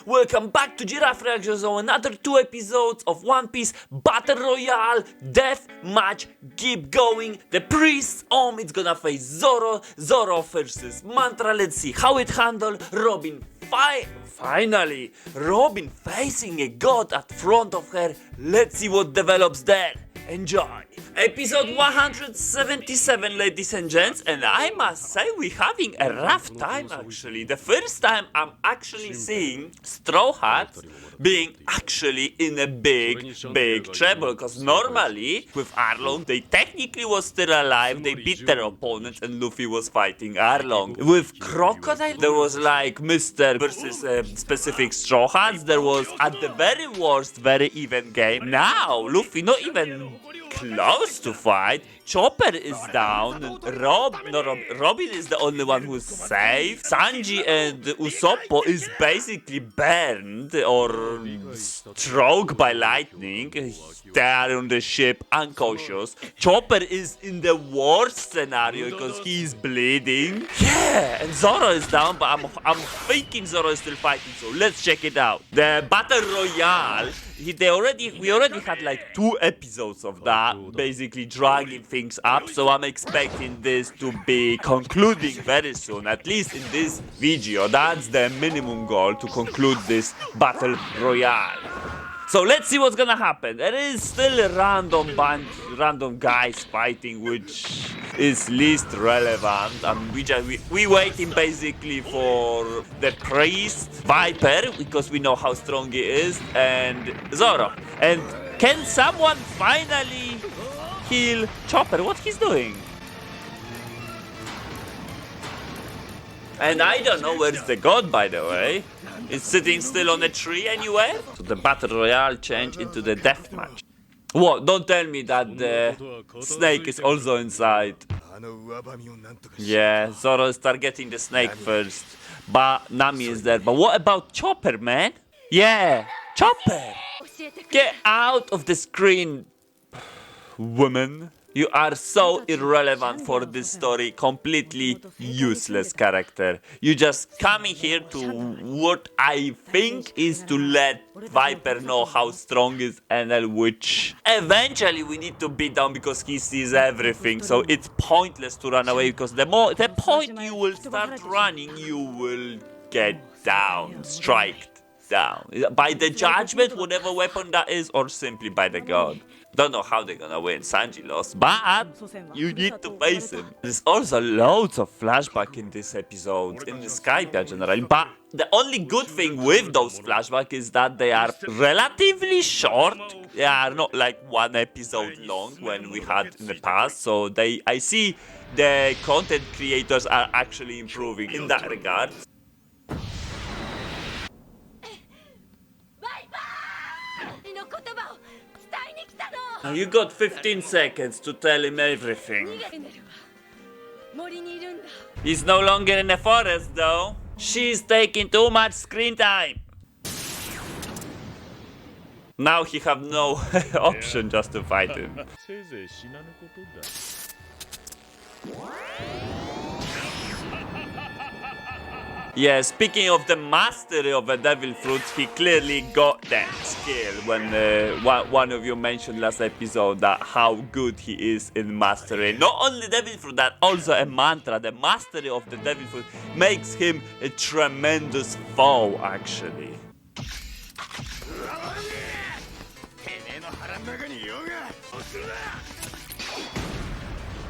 welcome back to Giraffe Reaction. So another 2 episodes of One Piece Battle Royale Death Match. Keep going. The priest it's gonna face Zoro. Zoro versus Mantra. Let's see how it handled. Robin finally Robin facing a god at front of her. Let's see what develops there. Enjoy! Episode 177, ladies and gents, and I must say we're having a rough time actually. The first time I'm actually seeing Straw Hats being actually in a big trouble, because normally with Arlong they technically was still alive, they beat their opponents and Luffy was fighting Arlong. With Crocodile there was like Mr. versus specific Straw Hats, there was at the very worst very even game. Now Luffy not even close to fight. Chopper is down. Robin is the only one who's safe. Sanji and Usopp is basically burned or struck by lightning. They are on the ship unconscious. Chopper is in the worst scenario because he's bleeding. Yeah, and Zoro is down, but I'm thinking Zoro is still fighting. So let's check it out. The Battle Royale. We already had like 2 episodes of that, basically dragging things up, so I'm expecting this to be concluding very soon, at least in this video. That's the minimum goal, to conclude this Battle Royale. So let's see what's gonna happen. There is still a random guys fighting, which is least relevant. We waiting basically for the priest, Viper, because we know how strong he is, and Zoro. And can someone finally kill Chopper? What he's doing? And I don't know where's the god, by the way. Is sitting still on a tree anywhere? So the Battle Royale changed into the death match. What? Don't tell me that the snake is also inside. Yeah, Zoro is targeting the snake first. But Nami is there. But what about Chopper, man? Yeah, Chopper! Get out of the screen, woman. You are so irrelevant for this story, completely useless character. You just coming here to what I think is to let Viper know how strong is NL, which eventually we need to beat down because he sees everything. So it's pointless to run away, because the point you will start running, you will get down, striked down. By the judgment, whatever weapon that is, or simply by the god. Don't know how they're gonna win. Sanji lost, but you need to face him. There's also loads of flashback in this episode, in the Skype generally, but the only good thing with those flashbacks is that they are relatively short. They are not like 1 episode long when we had in the past, so I see the content creators are actually improving in that regard. You got 15 seconds to tell him everything. He's no longer in the forest though. She's taking too much screen time. Now he have no option just to fight him. Yeah, speaking of the mastery of a devil fruit, he clearly got that skill when one of you mentioned last episode that how good he is in mastering not only devil fruit, that also a mantra. The mastery of the devil fruit makes him a tremendous foe, actually.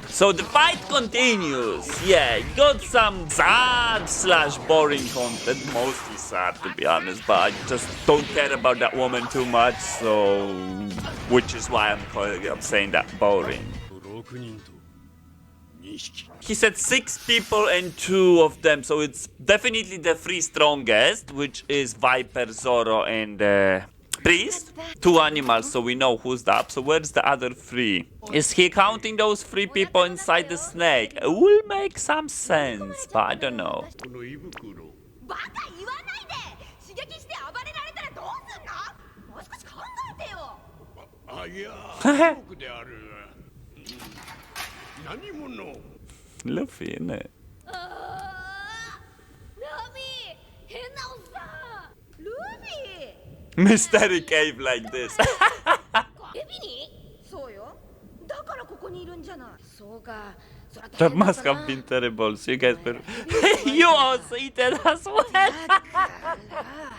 So the fight continues. Yeah, you got some sad/boring content, mostly sad to be honest, but I just don't care about that woman too much, so which is why I'm saying that boring. He said 6 people and 2 of them, so it's definitely the 3 strongest, which is Viper, Zoro, and priest. 2 animals, so we know who's that. So where's the other 3? Is he counting those 3 people inside the snake? It will make some sense, but I don't know. Luffy, innit? Nami! mystery cave like this. 指にそうよだからここにいるんじゃないそうかそら That 大変だっ must た have な been terrible. So you guys better. You also eat it as well. だから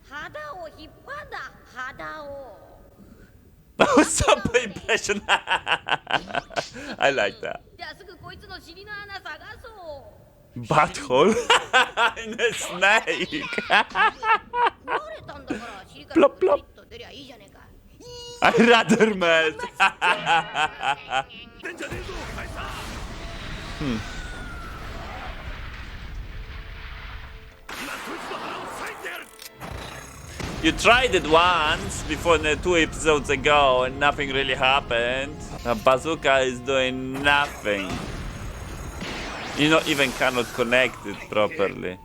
肌を引っ張んだ肌を That was super impression. I like that. じゃあすぐこいつの尻の穴探そう Butthole in a snake. 食われたんだから尻から Plop, プリ plop. ッと出りゃいいじゃねえか I'd rather melt. You tried it once before 2 episodes ago and nothing really happened. The bazooka is doing nothing. You not even cannot connect it properly.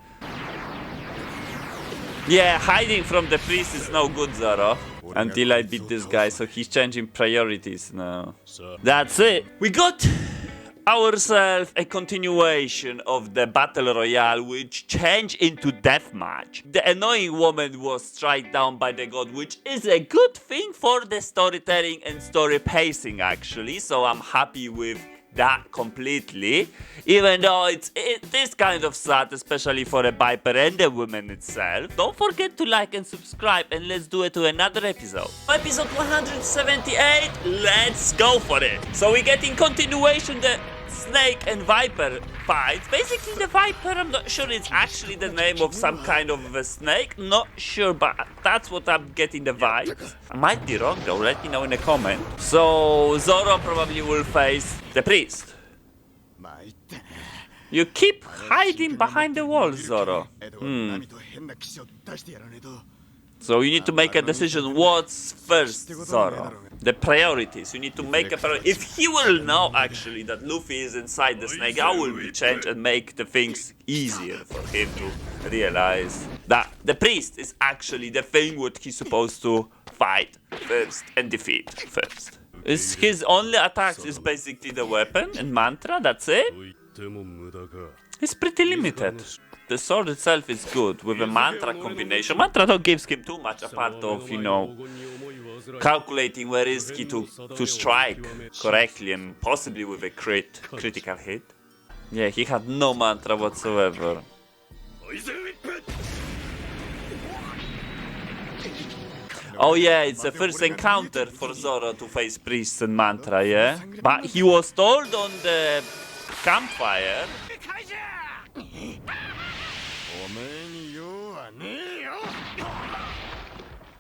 Yeah, hiding from the priest is no good, Zoro. Until I beat this guy, so he's changing priorities now. That's it. We got ourselves a continuation of the battle royale, which changed into deathmatch. The annoying woman was struck down by the god, which is a good thing for the storytelling and story pacing, actually. So I'm happy with that completely, even though it is kind of sad, especially for a Viper and the woman itself. Don't forget to like and subscribe, and let's do it to another episode. Episode 178, let's go for it. So we're getting continuation the Snake and Viper fights. Basically the Viper, I'm not sure it's actually the name of some kind of a snake, not sure, but that's what I'm getting the vibes. I might be wrong though, let me know in a comment. So Zoro probably will face the priest. You keep hiding behind the walls, Zoro. So you need to make a decision. What's first, Zoro? The priorities. You need to make a priority. If he will know actually that Luffy is inside the snake, I will change and make the things easier for him to realize that the priest is actually the thing what he's supposed to fight first and defeat first. Is his only attacks is basically the weapon and mantra, that's it? It's pretty limited. The sword itself is good with a mantra combination. Mantra don't gives him too much apart of, you know, calculating where is he to strike correctly and possibly with a critical hit. Yeah, he had no mantra whatsoever. Oh yeah, it's the first encounter for Zoro to face priests and mantra, yeah? But he was told on the campfire.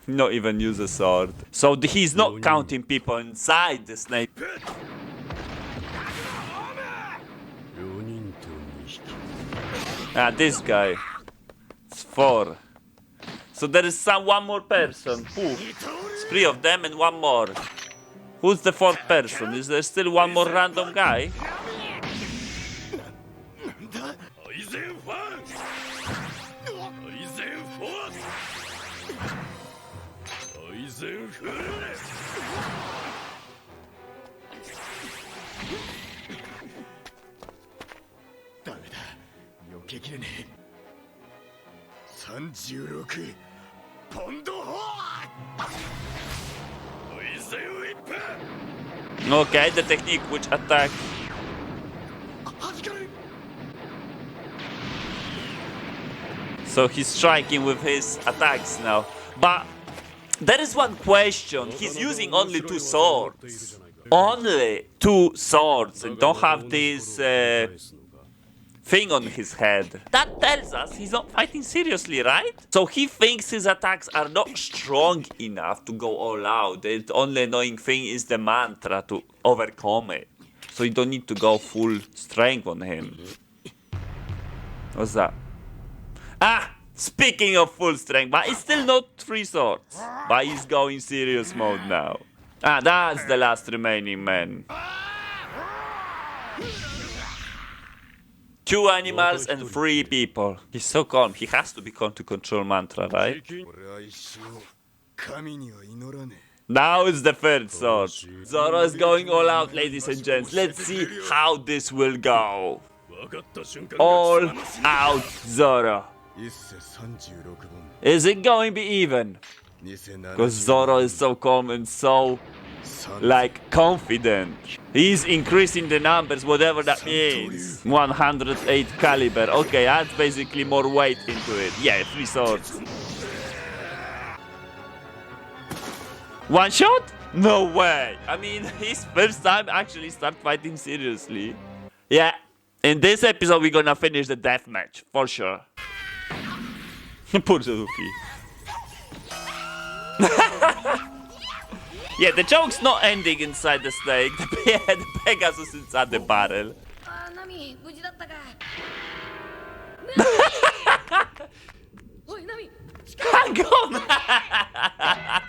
Not even use a sword. So he's not counting people inside the snake. Ah, this guy. It's 4. So there is one more person. Who? It's 3 of them and 1 more. Who's the 4th person? Is there still 1 more random guy? Okay, the technique which attack. So he's striking with his attacks now. But there is one question. He's using only 2 swords. Only 2 swords and don't have this thing on his head. That tells us he's not fighting seriously, right? So he thinks his attacks are not strong enough to go all out. The only annoying thing is the mantra to overcome it. So you don't need to go full strength on him. What's that? Ah! Speaking of full strength, but it's still not 3 swords. But he's going serious mode now. Ah, that's the last remaining man. 2 animals and 3 people. He's so calm. He has to be calm to control mantra, right? Now it's the 3rd sword. Zoro is going all out, ladies and gents. Let's see how this will go. All out Zoro. Is it going to be even? Because Zoro is so calm and so, like, confident. He's increasing the numbers, whatever that means. 108 caliber. Okay, that's basically more weight into it. Yeah, 3 swords. One shot? No way. I mean, his first time actually start fighting seriously. Yeah, in this episode we're gonna finish the death match, for sure. Poor Luffy. Yeah, the joke's not ending inside the snake. The Pegasus inside the barrel. Nami, 無事だったか。おい、Nami. Hang on!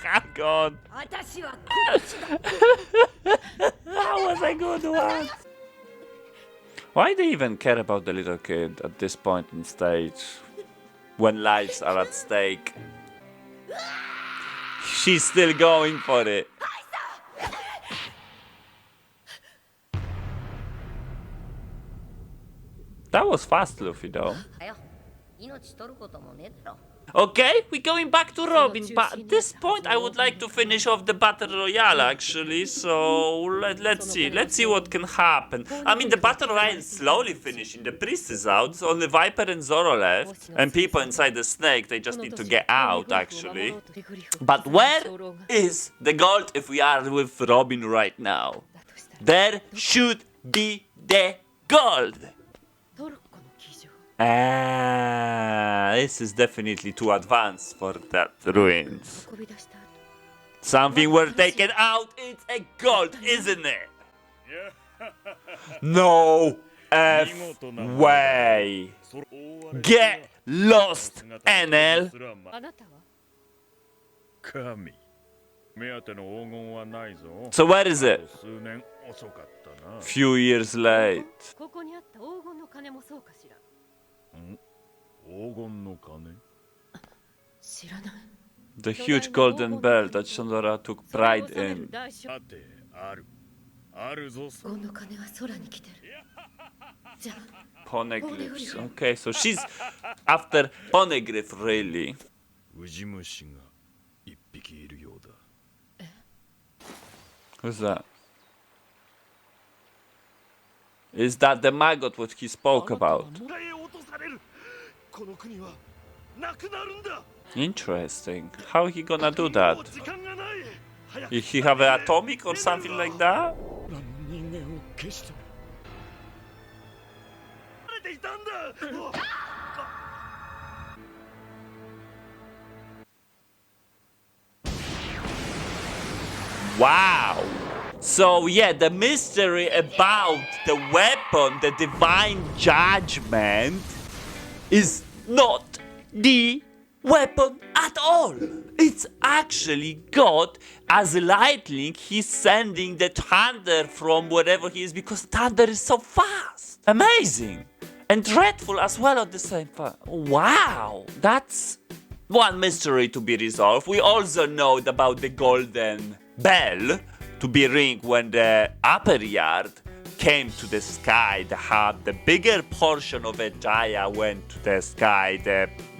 Hang on! 私は That was a good one! Why do they even care about the little kid at this point in stage? When lives are at stake. She's still going for it. That was fast, Luffy, though. 命取ることもねえだろ。 Okay, we're going back to Robin, but at this point I would like to finish off the Battle Royale actually, so let's see what can happen. I mean, the Battle Royale is slowly finishing, the priest is out, so only Viper and Zoro left, and people inside the snake, they just need to get out actually. But where is the gold if we are with Robin right now? There should be the gold! This is definitely too advanced for that ruins. Something were taken out, it's a gold, isn't it? No F way. Get lost, NL. So where is it? Few years late. The huge golden bell that Shondora took pride in. Poneglyphs. Okay, so she's after Poneglyph, really. Who's that? Is that the maggot what he spoke about? Interesting. How he gonna do that? He have an atomic or something like that? Wow! So yeah, the mystery about the weapon, the divine judgment, is not the weapon at all. It's actually God as lightning. He's sending the thunder from wherever he is because thunder is so fast. Amazing. And dreadful as well at the same time. Wow. That's one mystery to be resolved. We also know about the golden bell to be ring when the upper yard came to the sky. The bigger portion of Jaya went to the sky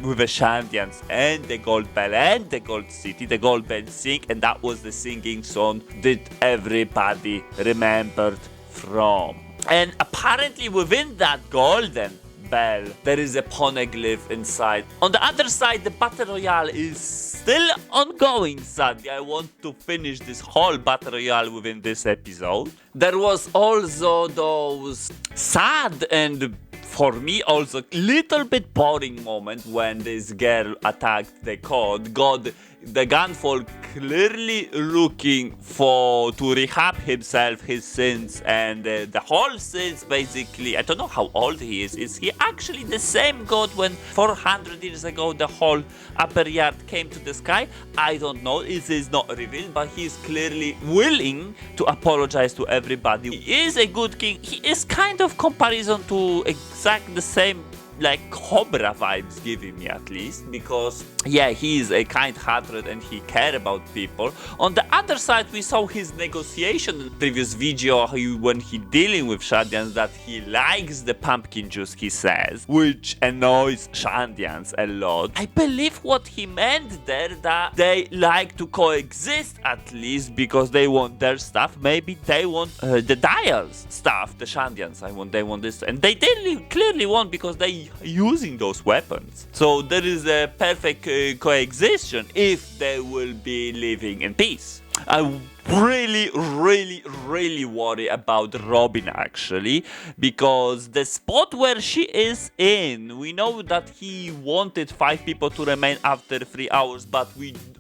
with the Shandians and the gold bell and the gold city. The gold bell sing, and that was the singing song that everybody remembered from. And apparently within that golden bell there is a poneglyph inside. On the other side, the battle royale is still ongoing, sadly. I want to finish this whole battle royale within this episode. There was also those sad and for me also little bit boring moment when this girl attacked the god. The gunfolk clearly looking to rehab himself, his sins, and the whole sins basically. I don't know how old he is. Is he actually the same god when 400 years ago the whole upper yard came to the sky? I don't know. It is not revealed, but he is clearly willing to apologize to everybody. He is a good king. He is kind of comparison to exactly the same like Cobra vibes giving me at least, because yeah, he is a kind-hearted and he care about people. On the other side, we saw his negotiation in the previous video when he dealing with Shandians, that he likes the pumpkin juice, he says, which annoys Shandians a lot. I believe what he meant there, that they like to coexist at least, because they want their stuff. Maybe they want the Dial's stuff, the Shandians. They want this, and they clearly want, because they using those weapons. So there is a perfect coexistence if they will be living in peace. I really worry about Robin actually, because the spot where she is in, we know that he wanted 5 people to remain after 3 hours, but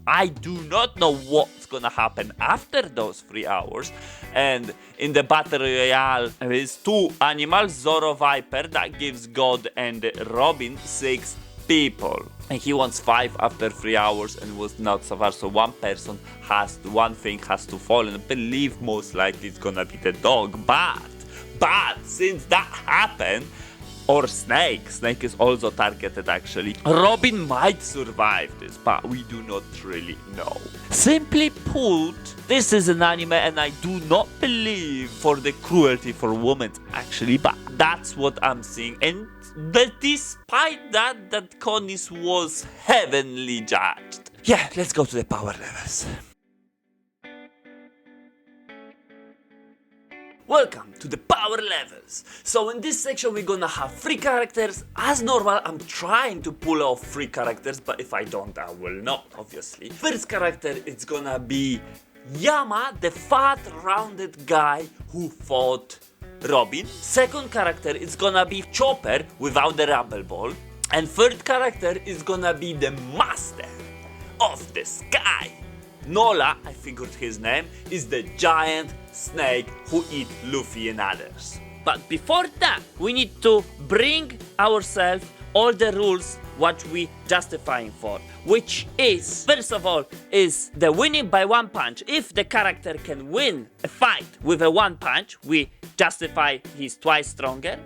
I do not know what's gonna happen after those 3 hours. And in the Battle Royale, there is 2 animals, Zoro Viper, that gives God, and Robin 6 people. And he wants 5 after 3 hours and was not so far. So one thing has to fall, and I believe most likely it's gonna be the dog. But since that happened, or Snake is also targeted actually, Robin might survive this, but we do not really know. Simply put, this is an anime and I do not believe for the cruelty for women actually, but that's what I'm seeing. And despite that Connis was heavenly judged. Yeah, let's go to the power levels. Welcome to the power levels. So in this section we're gonna have 3 characters. As normal, I'm trying to pull off 3 characters, but if I don't, I will not, obviously. First character, it's gonna be Yama, the fat, rounded guy who fought Robin. Second character is gonna be Chopper without the Rumble Ball. And third character is gonna be the master of the sky. Nola, I figured his name, is the giant snake who eat Luffy and others. But before that, we need to bring ourselves all the rules what we justifying for, which is, first of all, is the winning by 1 punch. If the character can win a fight with a 1 punch, we justify he's twice stronger.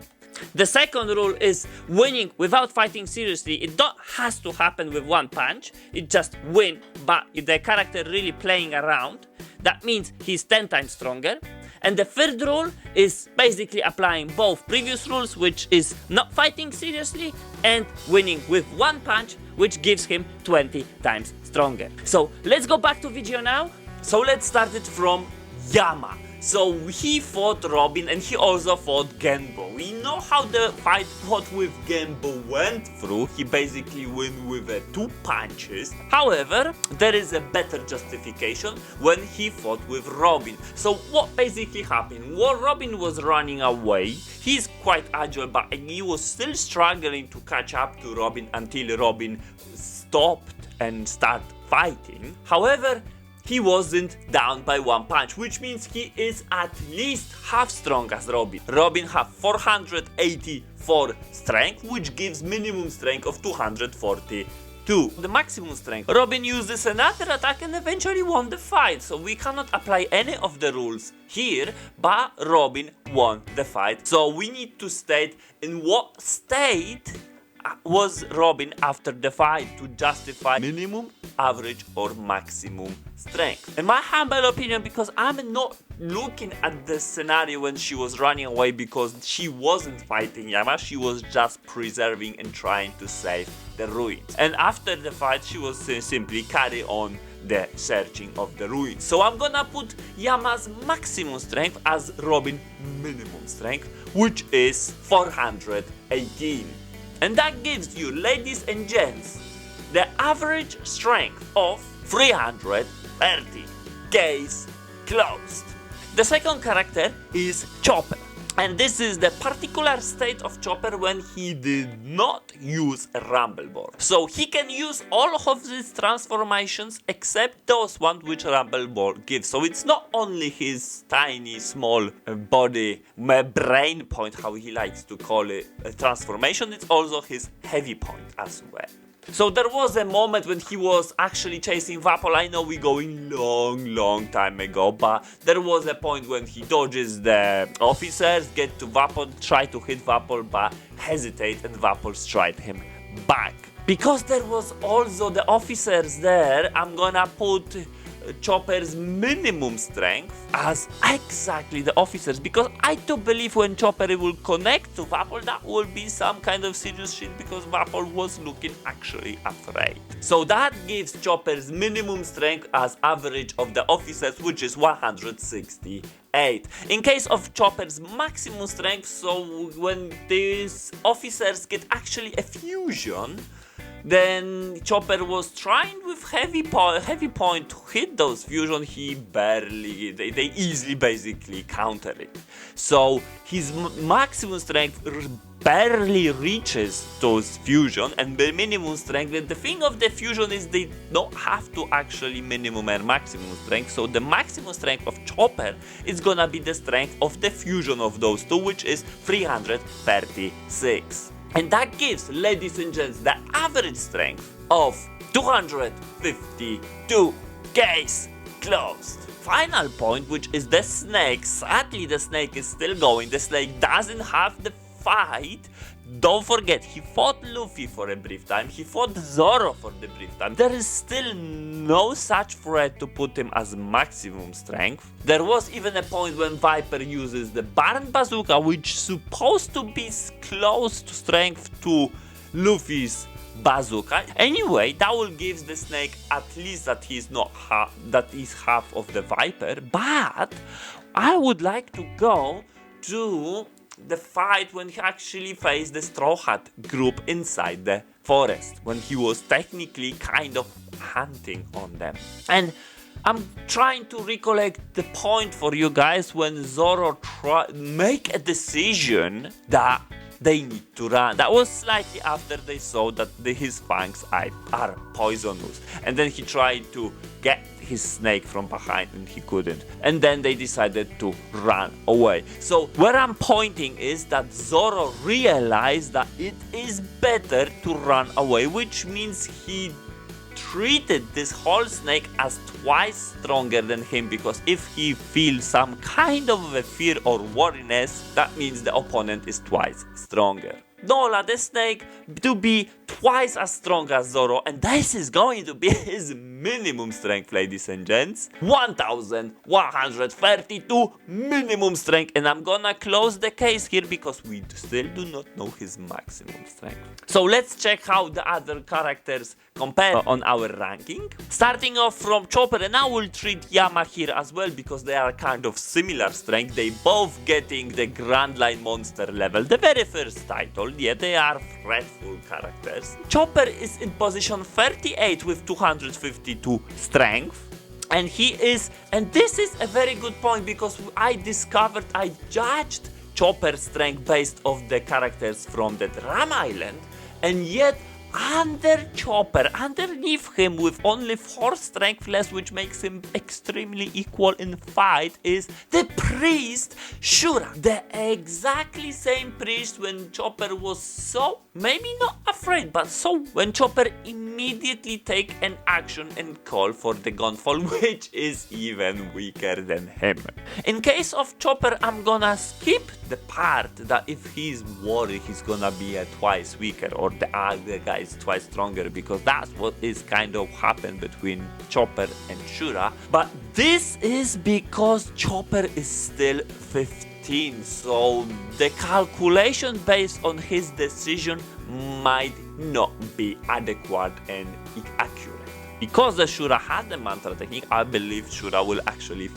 The second rule is winning without fighting seriously. It don't has to happen with 1 punch. It just win, but if the character really playing around, that means he's 10 times stronger. And the third rule is basically applying both previous rules, which is not fighting seriously and winning with 1 punch, which gives him 20 times stronger. So let's go back to video now. So let's start it from Yama. So he fought Robin and he also fought Genbo. We know how the fight fought with Genbo went through. He basically won with 2 punches. However, there is a better justification when he fought with Robin. So what basically happened? While Robin was running away, he's quite agile, but he was still struggling to catch up to Robin until Robin stopped and started fighting. However, he wasn't down by 1 punch, which means he is at least half strong as Robin. Robin have 484 strength, which gives minimum strength of 242. The maximum strength. Robin uses another attack and eventually won the fight, so we cannot apply any of the rules here, but Robin won the fight. So we need to state in what state was Robin after the fight to justify minimum, average or maximum strength. In my humble opinion, because I'm not looking at the scenario when she was running away, because she wasn't fighting Yama, she was just preserving and trying to save the ruins. And after the fight she was simply carry on the searching of the ruins. So I'm gonna put Yama's maximum strength as Robin minimum strength, which is 418. And that gives you, ladies and gents, the average strength of 330. Case closed. The second character is Chopper. And this is the particular state of Chopper when he did not use a Rumble Ball. So he can use all of these transformations except those ones which Rumble Ball gives. So it's not only his tiny small body, brain point, how he likes to call it, a transformation, it's also his heavy point as well. So there was a moment when he was actually chasing Vapol. I know we're going long time ago, but there was a point when he dodges the officers, get to Vapol, try to hit Vapol, but hesitate, and Vapol strike him back. Because there was also the officers there, I'm gonna put Chopper's minimum strength as exactly the officers, because I do believe when Chopper will connect to Vapol, that will be some kind of serious shit, because Vapol was looking actually afraid. So that gives Chopper's minimum strength as average of the officers, which is 168. In case of Chopper's maximum strength, so when these officers get actually a fusion, then Chopper was trying with heavy point to hit those fusion. He barely, they easily basically counter it. So his maximum strength barely reaches those fusion, and the minimum strength. And the thing of the fusion is they don't have to actually minimum and maximum strength. So the maximum strength of Chopper is gonna be the strength of the fusion of those two, which is 336. And that gives, ladies and gents, the average strength of 252. Case closed. Final point, which is the snake. Sadly, the snake is still going. The snake doesn't have the fight. Don't forget, he fought Luffy for a brief time. He fought Zoro for the brief time. There is still no such threat to put him as maximum strength. There was even a point when Viper uses the Barn Bazooka, which is supposed to be close to strength to Luffy's bazooka. Anyway, that will give the snake at least that he's not that is half of the Viper. But I would like to go to the fight when he actually faced the Straw Hat group inside the forest, when he was technically kind of hunting on them. And I'm trying to recollect the point for you guys when Zoro make a decision that they need to run. That was slightly after they saw that his fangs are poisonous. And then he tried to get his snake from behind and he couldn't. And then they decided to run away. So where I'm pointing is that Zoro realized that it is better to run away, which means he treated this whole snake as twice stronger than him, because if he feels some kind of a fear or worriness, that means the opponent is twice stronger. Nola, the snake, to be twice as strong as Zoro, and this is going to be his minimum strength, ladies and gents. 1132 minimum strength, and I'm gonna close the case here because we still do not know his maximum strength. So let's check how the other characters compare on our ranking. Starting off from Chopper, and I will treat Yama here as well because they are kind of similar strength. They both getting the Grand Line Monster level, the very first title. Yeah, they are threatful characters. Chopper is in position 38 with 252 strength. And he is, and this is a very good point because I judged Chopper's strength based off the characters from the Ram Island, and yet under Chopper, underneath him with only 4 strength less, which makes him extremely equal in fight, is the priest Shura. The exactly same priest when Chopper was so, maybe not afraid, but so when Chopper immediately take an action and call for the gunfall, which is even weaker than him. In case of Chopper, I'm gonna skip the part that if he's worried he's gonna be twice weaker or the other guy is twice stronger, because that's what is kind of happened between Chopper and Shura. But this is because Chopper is still 15, so the calculation based on his decision might not be adequate and accurate. Because the Shura has the mantra technique, I believe Shura will actually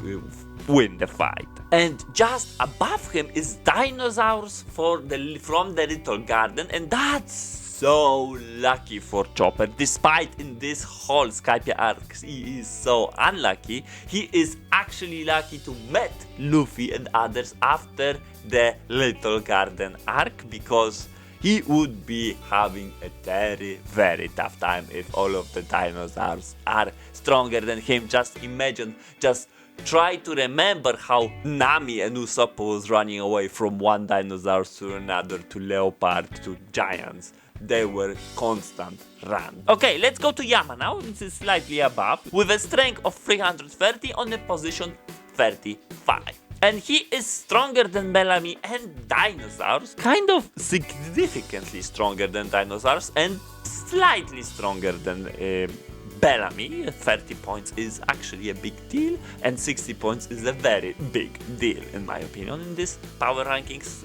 win the fight. And just above him is dinosaurs from the Little Garden, and that's so lucky for Chopper. Despite in this whole Skype arc he is so unlucky, he is actually lucky to meet Luffy and others after the Little Garden arc, because he would be having a very, very tough time if all of the dinosaurs are stronger than him. Just imagine just try to remember how Nami and Usopp was running away from one dinosaur to another, to leopard, to giants. They were constant run. Okay, let's go to Yama now. This is slightly above, with a strength of 330 on the position 35. And he is stronger than Bellamy and dinosaurs, kind of significantly stronger than dinosaurs, and slightly stronger than Bellamy. 30 points is actually a big deal, and 60 points is a very big deal, in my opinion, in this power rankings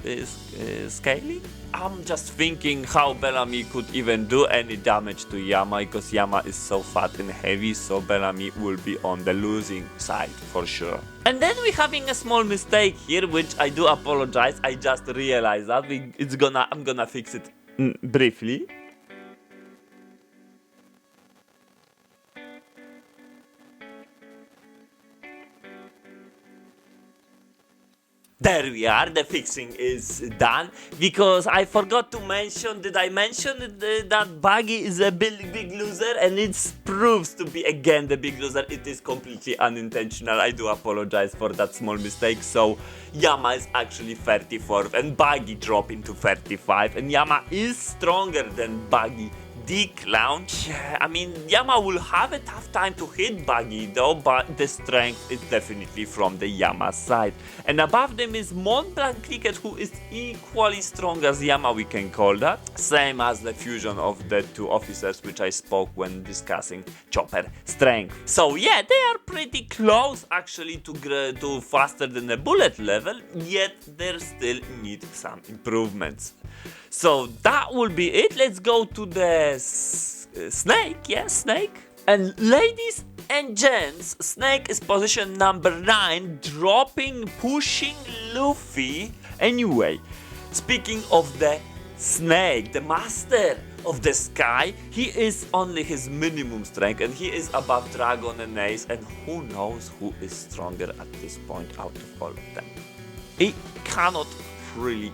scaling. I'm just thinking how Bellamy could even do any damage to Yama, because Yama is so fat and heavy, so Bellamy will be on the losing side for sure. And then we're having a small mistake here, which I do apologize. I just realized that I'm gonna fix it briefly. There we are, the fixing is done, because I forgot to mention, did I mention that Buggy is a big loser, and it proves to be again the big loser. It is completely unintentional. I do apologize for that small mistake. So Yama is actually 34th and Buggy drop into 35, and Yama is stronger than Buggy. The clown. Yeah, I mean, Yama will have a tough time to hit Buggy though, but the strength is definitely from the Yama side. And above them is Mont Blanc Cricket, who is equally strong as Yama, we can call that. Same as the fusion of the two officers, which I spoke when discussing Chopper strength. So yeah, they are pretty close actually to faster than the bullet level, yet they still need some improvements. So that will be it. Let's go to the snake. Yeah, snake. And ladies and gents, snake is position number 9, pushing Luffy. Anyway, speaking of the snake, the master of the sky, he is only his minimum strength, and he is above Dragon and Ace, and who knows who is stronger at this point out of all of them. He cannot really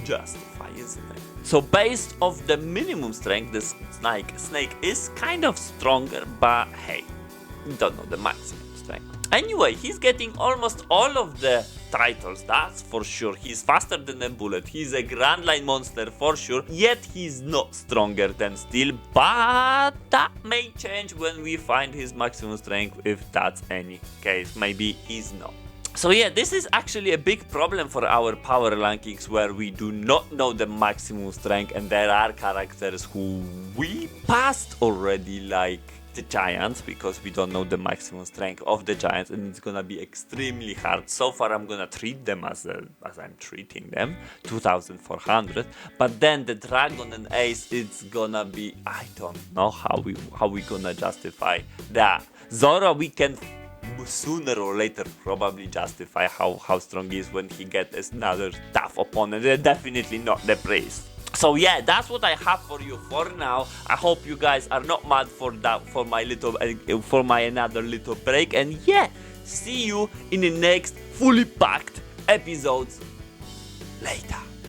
justify, isn't it? So based off the minimum strength, the snake is kind of stronger, but hey, don't know the maximum strength. Anyway, he's getting almost all of the titles, that's for sure. He's faster than a bullet, he's a Grand Line monster for sure, yet he's not stronger than Steel, but that may change when we find his maximum strength, if that's any case. Maybe he's not. So yeah, this is actually a big problem for our power rankings, where we do not know the maximum strength, and there are characters who we passed already, like the giants, because we don't know the maximum strength of the giants, and it's gonna be extremely hard. So far I'm gonna treat them as I'm treating them, 2400, but then the Dragon and Ace, it's gonna be, I don't know how we gonna justify that. Zoro, we can sooner or later probably justify how strong he is when he gets another tough opponent. Definitely not the priest. So yeah, that's what I have for you for now. I hope you guys are not mad for my another little break, and yeah, see you in the next fully packed episodes later.